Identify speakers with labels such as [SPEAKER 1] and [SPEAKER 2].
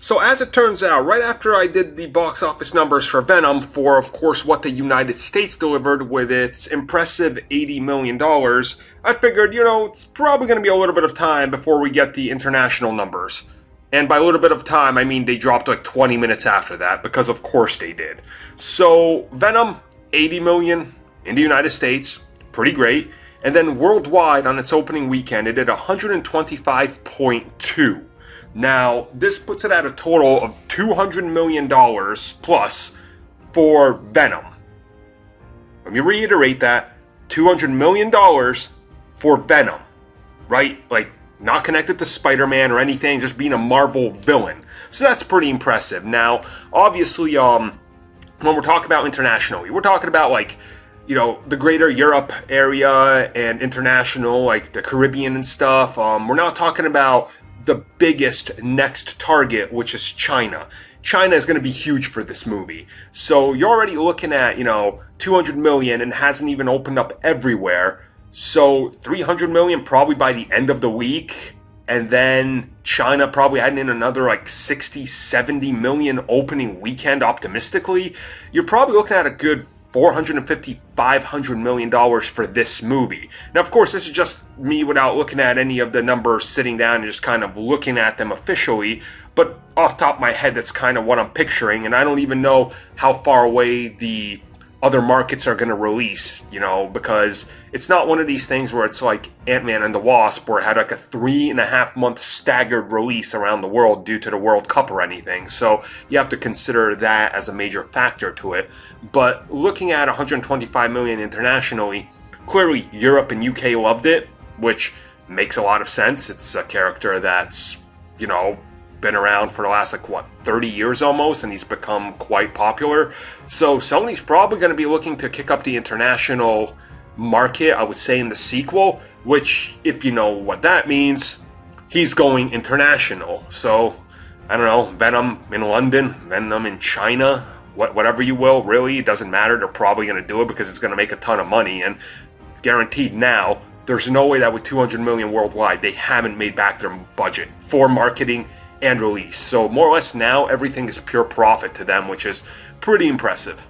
[SPEAKER 1] So as it turns out, right after I did the box office numbers for Venom for, of course, what the United States delivered with its impressive $80 million, I figured, it's probably going to be a little bit of time before we get the international numbers. And by a little bit of time, I mean they dropped like 20 minutes after that, because of course they did. So Venom, 80 million in the United States, pretty great. And then worldwide on its opening weekend, it did 125.2. Now, this puts it at a total of $200 million plus for Venom. Let me reiterate that. $200 million for Venom. Right? Like, not connected to Spider-Man or anything, just being a Marvel villain. So that's pretty impressive. Now, obviously, when we're talking about internationally, we're talking about, like, the greater Europe area and international, like the Caribbean and stuff. We're not talking about the biggest next target, which is China. China is going to be huge for this movie. So you're already looking at, 200 million and hasn't even opened up everywhere. So 300 million probably by the end of the week. And then China probably adding in another like 60, 70 million opening weekend optimistically. You're probably looking at a good $450, $500 million for this movie. Now, of course, this is just me without looking at any of the numbers, sitting down and just kind of looking at them officially. But off the top of my head, that's kind of what I'm picturing. And I don't even know how far away the other markets are going to release, because it's not one of these things where it's like Ant-Man and the Wasp, where it had like a 3.5 month staggered release around the world due to the World Cup or anything. So you have to consider that as a major factor to it. But looking at 125 million internationally, clearly Europe and UK loved it, which makes a lot of sense. It's a character that's, been around for the last 30 years almost, and he's become quite popular. So Sony's probably going to be looking to kick up the international market, I would say, in the sequel, which, if you know what that means, he's going international. So I don't know, Venom in London, Venom in China, whatever you will, really, it doesn't matter. They're probably going to do it because it's going to make a ton of money, and guaranteed now, there's no way that with 200 million worldwide, they haven't made back their budget for marketing and release. So more or less now, everything is pure profit to them, which is pretty impressive.